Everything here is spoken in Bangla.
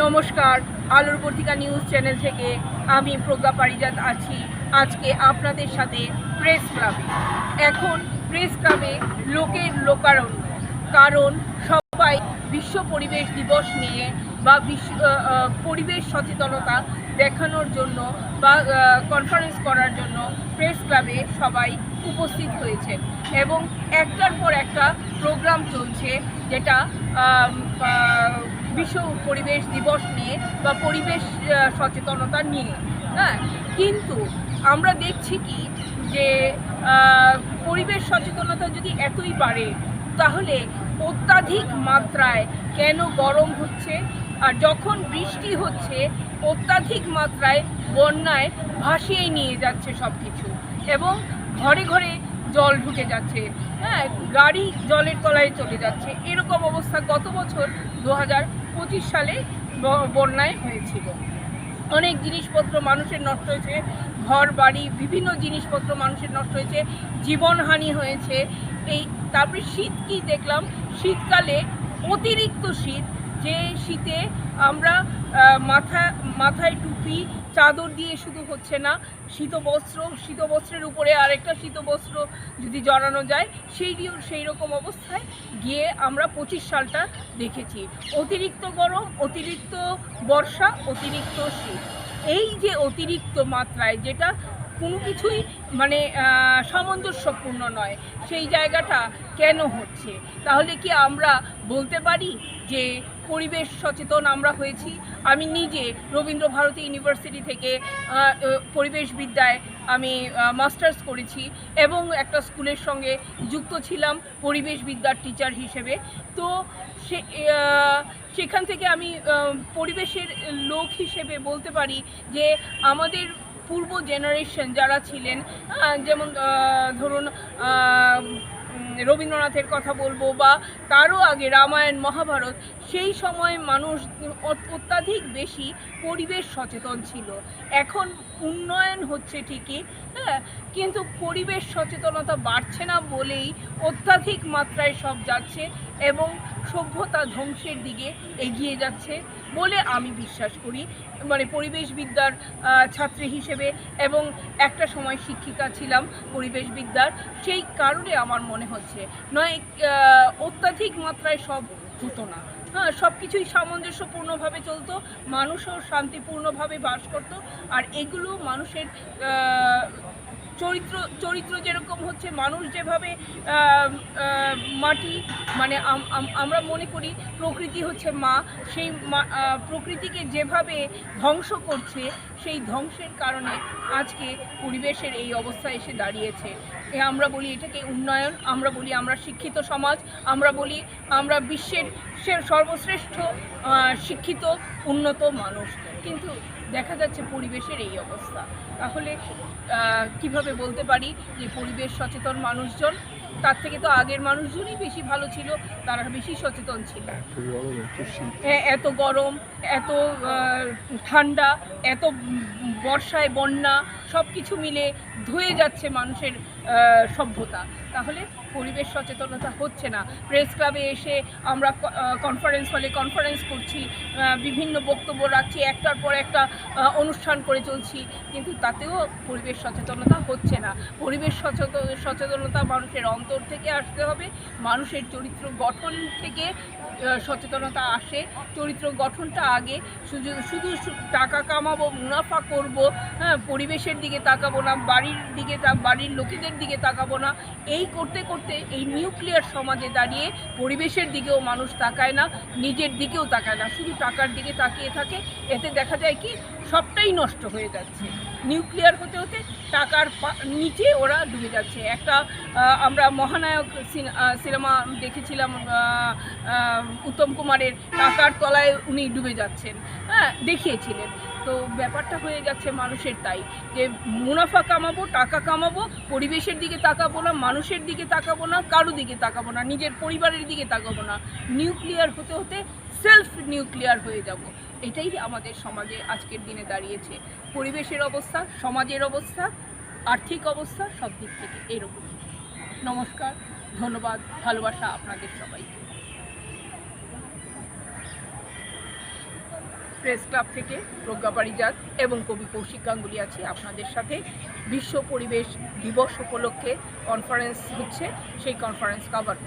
নমস্কার, আলোর পত্রিকা নিউজ চ্যানেল থেকে আমি প্রজ্ঞা পারিজাত আছি। আজকে আপনাদের সাথে প্রেস ক্লাবে। এখন প্রেস ক্লাবে লোকের লোকারণ্য, কারণ সবাই বিশ্ব পরিবেশ দিবস নিয়ে বা পরিবেশ সচেতনতা দেখানোর জন্য বা কনফারেন্স করার জন্য প্রেস ক্লাবে সবাই উপস্থিত হয়েছেন এবং একটার পর একটা প্রোগ্রাম চলছে, যেটা বিশ্ব পরিবেশ দিবস নিয়ে বা পরিবেশ সচেতনতা নিয়ে। হ্যাঁ, কিন্তু আমরা দেখছি কি যে পরিবেশ সচেতনতা যদি এতই বাড়ে, তাহলে অত্যাধিক মাত্রায় কেন গরম হচ্ছে, আর যখন বৃষ্টি হচ্ছে অত্যাধিক মাত্রায় বন্যায় ভাসিয়ে নিয়ে যাচ্ছে সব কিছু, এবং ঘরে ঘরে জল ঢুকে যাচ্ছে। হ্যাঁ, গাড়ি জলের তলায় চলে যাচ্ছে। এরকম অবস্থা গত বছর 2025 সালে বন্যায় হয়েছিল। অনেক জিনিসপত্র মানুষের নষ্ট হয়েছে, ঘর বাড়ি বিভিন্ন জিনিসপত্র মানুষের নষ্ট হয়েছে, জীবনহানি হয়েছে। তারপরে শীত কি দেখলাম, শীতকালে অতিরিক্ত শীত, যে শীতে আমরা মাথায় টুপি চাদর দিয়ে শুধু হচ্ছে না, শীতবস্ত্রের উপরে আরেকটা শীতবস্ত্র যদি জড়ানো যায়, সেই রকম অবস্থায় গিয়ে আমরা 25 সালটা দেখেছি। অতিরিক্ত গরম, অতিরিক্ত বর্ষা, অতিরিক্ত শীত, এই যে অতিরিক্ত মাত্রায় যেটা কোনো কিছুই সামঞ্জস্যপূর্ণ নয়, সেই জায়গাটা কেন হচ্ছে? তাহলে কি আমরা বলতে পারি যে পরিবেশ সচেতন আমরা হয়েছি? আমি নিজে রবীন্দ্রভারতী ইউনিভার্সিটি থেকে পরিবেশবিদ্যায় আমি মাস্টার্স করেছি এবং একটা স্কুলের সঙ্গে যুক্ত ছিলাম পরিবেশবিদ্যার টিচার হিসেবে। তো সেখান থেকে আমি পরিবেশের লোক হিসেবে বলতে পারি যে আমাদের পূর্ব জেনারেশন যারা ছিলেন, যেমন ধরুন রবীন্দ্রনাথের কথা বলবো, বা তারও আগে রামায়ণ মহাভারত, সেই সময় মানুষ অত্যাধিক বেশি পরিবেশ সচেতন ছিল। এখন উন্নয়ন হচ্ছে ঠিকই, হ্যাঁ, কিন্তু পরিবেশ সচেতনতা বাড়ছে না বলেই অত্যাধিক মাত্রায় সব যাচ্ছে এবং সভ্যতা ধ্বংসের দিকে এগিয়ে যাচ্ছে বলে আমি বিশ্বাস করি। পরিবেশবিদ্যার ছাত্রী হিসেবে এবং একটা সময় শিক্ষিকা ছিলাম পরিবেশবিদ্যার, সেই কারণে আমার মনে হচ্ছে নয় অত্যাধিক মাত্রায় সব হতো না। হ্যাঁ, সব কিছুই সামঞ্জস্যপূর্ণভাবে চলতো, মানুষও শান্তিপূর্ণভাবে বাস করতো। আর এগুলো মানুষের চরিত্র যেরকম হচ্ছে, মানুষ যেভাবে মাটি আমরা মনে করি প্রকৃতি হচ্ছে মা, সেই প্রকৃতিকে যেভাবে ধ্বংস করছে, সেই ধ্বংসের কারণে আজকে পরিবেশের এই অবস্থা এসে দাঁড়িয়েছে। আমরা বলি এটাকে উন্নয়ন, আমরা বলি আমরা শিক্ষিত সমাজ, আমরা বলি আমরা বিশ্বের সর্বশ্রেষ্ঠ শিক্ষিত উন্নত মানুষ, কিন্তু দেখা যাচ্ছে পরিবেশের এই অবস্থা। তাহলে কিভাবে বলতে পারি যে পরিবেশ সচেতন মানুষজন? তার থেকে তো আগের মানুষজনই বেশি ভালো ছিল, তারা বেশি সচেতন ছিল। এত গরম, এত ঠান্ডা, এত বর্ষায় বন্যা, সব কিছু মিলে ধুয়ে যাচ্ছে মানুষের সভ্যতা। তাহলে পরিবেশ সচেতনতা হচ্ছে না। প্রেস ক্লাবে এসে আমরা কনফারেন্স হলে কনফারেন্স করছি, বিভিন্ন বক্তব্য রাখছি, একটার পর একটা অনুষ্ঠান করে চলছি, কিন্তু তাতেও পরিবেশ সচেতনতা হচ্ছে না। পরিবেশ সচেতনতা মানুষের অন্তর থেকে আসতে হবে, মানুষের চরিত্র গঠন থেকে সচেতনতা আসে। চরিত্র গঠনটা আগে। শুধু টাকা কামাবো, মুনাফা করব, হ্যাঁ, পরিবেশের দিকে তাকাবো না, বাড়ির লোকেদের দিকে তাকাবো না, এই করতে করতে এই নিউক্লিয়ার সমাজে দাঁড়িয়ে পরিবেশের দিকেও মানুষ তাকায় না, নিজের দিকেও তাকায় না, শুধু টাকার দিকে তাকিয়ে থাকে। এতে দেখা যায় কি সবটাই নষ্ট হয়ে যাচ্ছে। নিউক্লিয়ার হতে হতে টাকার নিচে ওরা ডুবে যাচ্ছে। একটা আমরা মহানায়ক সিনেমা দেখেছিলাম, উত্তম কুমারের, টাকার তলায় উনি ডুবে যাচ্ছেন, হ্যাঁ, দেখিয়েছিলেন। তো ব্যাপারটা হয়ে যাচ্ছে মানুষের তাই, যে মুনাফা কামাবো, টাকা কামাবো, পরিবেশের দিকে তাকাবো না, মানুষের দিকে তাকাবো না, কারো দিকে তাকাবো না, নিজের পরিবারের দিকে তাকাবো না। নিউক্লিয়ার হতে হতে সেলফ নিউক্লিয়ার হয়ে যাব। এটাই আমাদের সমাজে আজকের দিনে দাঁড়িয়েছে। পরিবেশের অবস্থা, সমাজের অবস্থা, আর্থিক অবস্থা, সব দিক থেকে এরকম। নমস্কার, ধন্যবাদ, ভালোবাসা আপনাদের সবাইকে। প্রেস ক্লাব থেকে প্রজ্ঞা পারিজাত এবং কবি কৌশিক গাঙ্গুলি আছি আপনাদের সাথে। বিশ্ব পরিবেশ দিবস উপলক্ষে কনফারেন্স হচ্ছে, সেই কনফারেন্স কভার